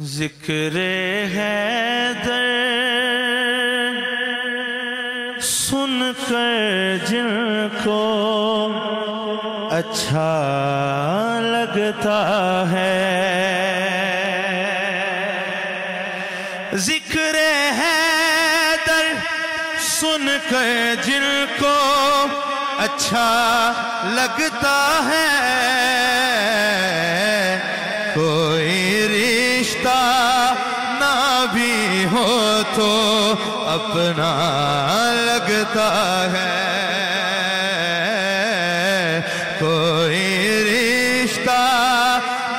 ذکر حیدر سن کر جن کو اچھا لگتا ہے، ذکر حیدر سن کر جن کو اچھا لگتا ہے، کوئی رشتہ نہ بھی ہو تو اپنا لگتا ہے، کوئی رشتہ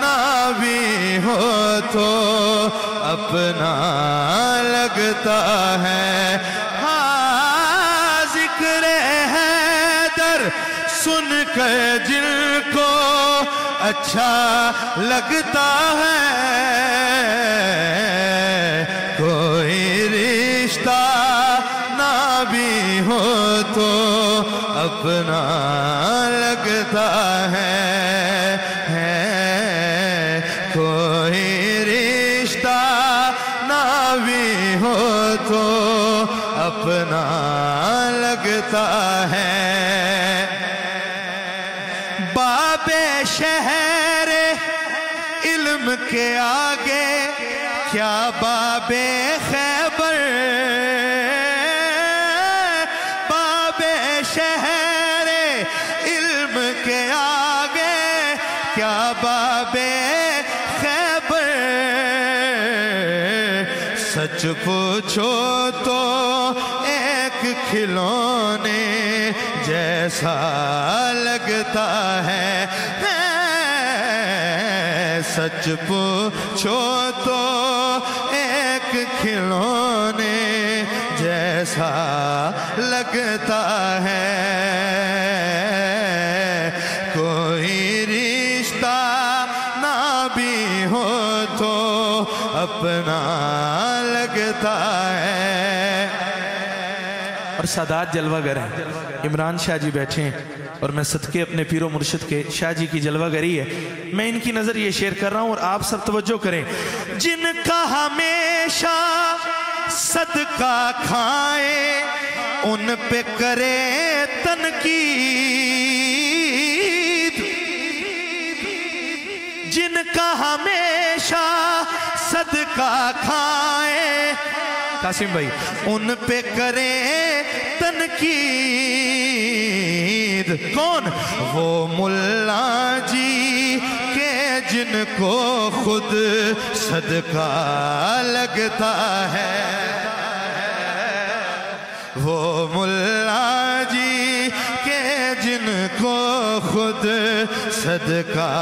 نہ بھی ہو تو اپنا لگتا ہے۔ ہاں ذکر حیدر سن کر جن کو اچھا لگتا ہے، کوئی رشتہ نہ بھی ہو تو اپنا لگتا ہے، کوئی رشتہ نہ بھی ہو تو اپنا لگتا ہے۔ باب شہر علم کے آگے کیا باب خیبر، باب شہر علم کے آگے کیا باب خیبر، سچ پوچھو تو ایک کھلونے جیسا لگتا ہے، سچ پوچھو تو ایک کھلونے جیسا لگتا ہے، کوئی رشتہ نہ بھی ہو تو اپنا لگتا ہے۔ اور سادات جلوہ گر ہیں، عمران شاہ جی بیٹھے ہیں اور میں صدقے اپنے پیر و مرشد کے شاہ جی کی جلوہ گری ہے، میں ان کی نظر یہ شعر کر رہا ہوں اور آپ سب توجہ کریں۔ جن کا ہمیشہ صدقہ کھائے ان پہ کرے تنقید، جن کا ہمیشہ صدقہ کھائے قاسم بھائی ان پہ کرے تنقید، کون؟ وہ ملا جی کہ جن کو خود صدقہ لگتا ہے، وہ ملا جی کہ جن کو خود صدقہ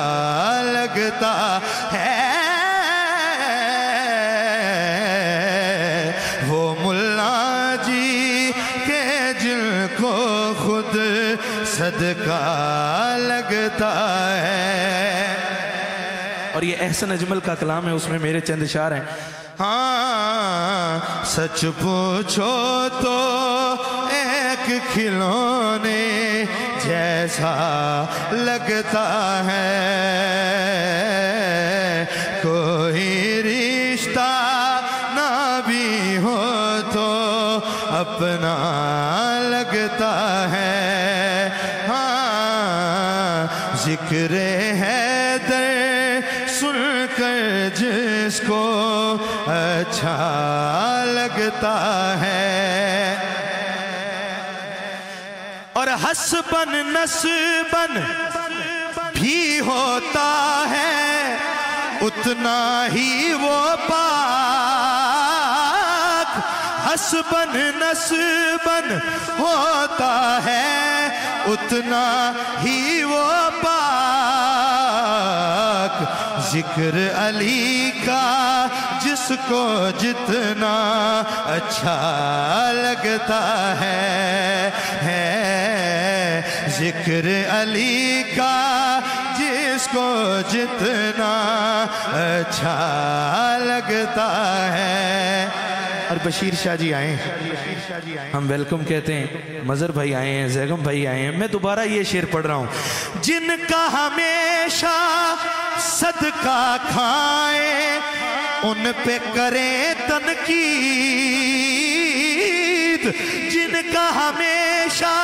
لگتا ہے، وہ ملا جی کہ جن کو خود صدقہ لگتا ہے۔ اور یہ احسن اجمل کا کلام ہے، اس میں میرے چند اشعار ہیں۔ ہاں سچ پوچھو تو ایک کھلونے جیسا لگتا ہے، کوئی رشتہ نہ بھی ہو تو اپنا لگتا ہے۔ ہاں ذکر حیدر سن کر جس کو اچھا لگتا ہے، اور حسبن نسبن بھی ہوتا ہے اتنا ہی وہ پاک، حسبن نسبن ہوتا ہے اتنا ہی وہ پاک، ذکر علی کا جس کو جتنا اچھا لگتا ہے، ذکر علی کا جس کو جتنا اچھا لگتا ہے۔ اور بشیر شاہ جی آئے ہیں، ہم ویلکم کہتے ہیں، مظہر بھائی آئے ہیں، زیغم بھائی آئے ہیں۔ میں دوبارہ یہ شعر پڑھ رہا ہوں۔ جن کا ہمیشہ صدقہ کھائے ان پہ کریں تنقید، جن کا ہمیشہ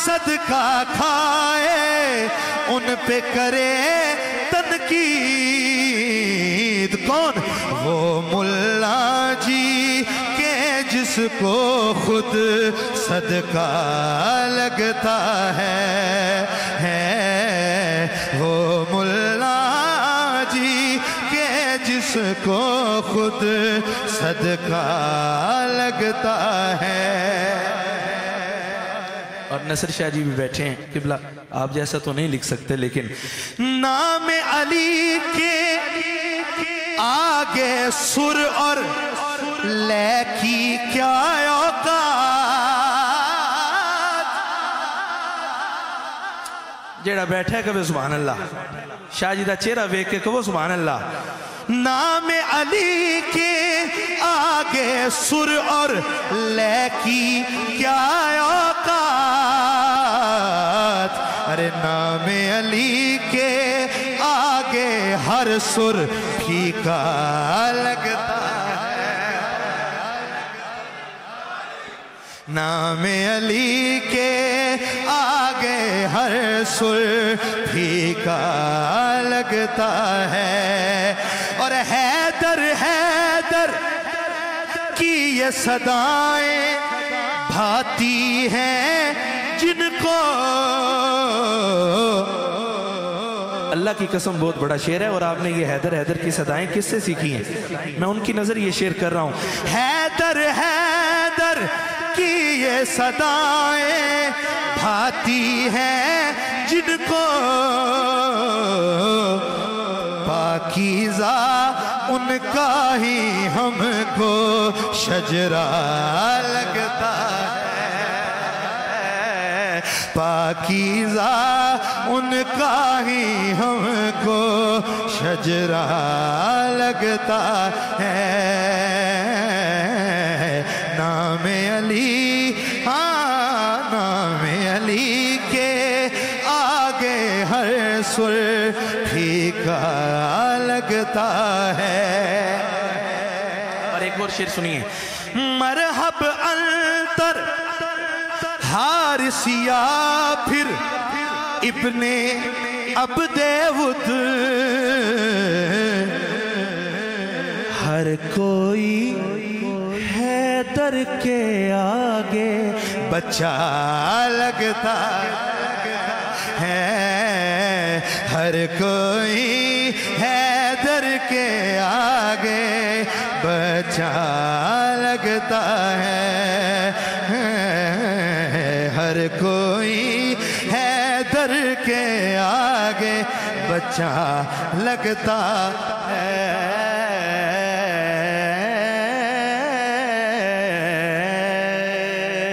صدقہ کھائے ان پہ کرے تنقید۔ کون؟ وہ ملا جی کہ جس کو خود صدقہ لگتا ہے وہ ملا جی کہ جس کو خود صدقہ لگتا ہے۔ اور نصر شاہ جی بھی بیٹھے ہیں، قبلہ آپ جیسا تو نہیں لکھ سکتے، لیکن نام علی کے آگے سر اور لے کی کیا اوقات، جیڑا بیٹھا ہے کبھی سبحان اللہ، شاہ جی دا چہرہ ویک کے کبھی سبحان اللہ۔ نام علی کے آگے سر اور لے کی کیا اوقات، ارے نام علی کے آگے ہر سر پھیکا لگتا ہے، نام علی کے آگے ہر سر پھیکا لگتا ہے۔ اور حیدر حیدر کی یہ صدائیں بھاتی ہیں جن کو، اللہ کی قسم بہت بڑا شعر ہے، اور آپ نے یہ حیدر حیدر کی صدائیں کس سے سیکھی ہیں؟ میں ان کی نظر یہ شعر کر رہا ہوں۔ حیدر حیدر کی یہ صدائیں بھاتی ہیں جن کو، پاکیزہ ان کا ہی ہم کو شجرہ لگتا ہے، پاکیزہ ان کا ہی ہم کو شجرہ لگتا ہے۔ نام علی، ہاں نام علی کے آگے ہر سر پھیکا لگتا ہے۔ اور ایک اور شعر سنیے۔ مرحب انتر حارثیہ پھر ابن عبد ود، ہر کوئی حیدر کے آگے بچہ لگتا ہے، ہر کوئی حیدر کے آگے بچہ لگتا ہے، ہر کوئی حیدر کے آگے بچہ لگتا ہے۔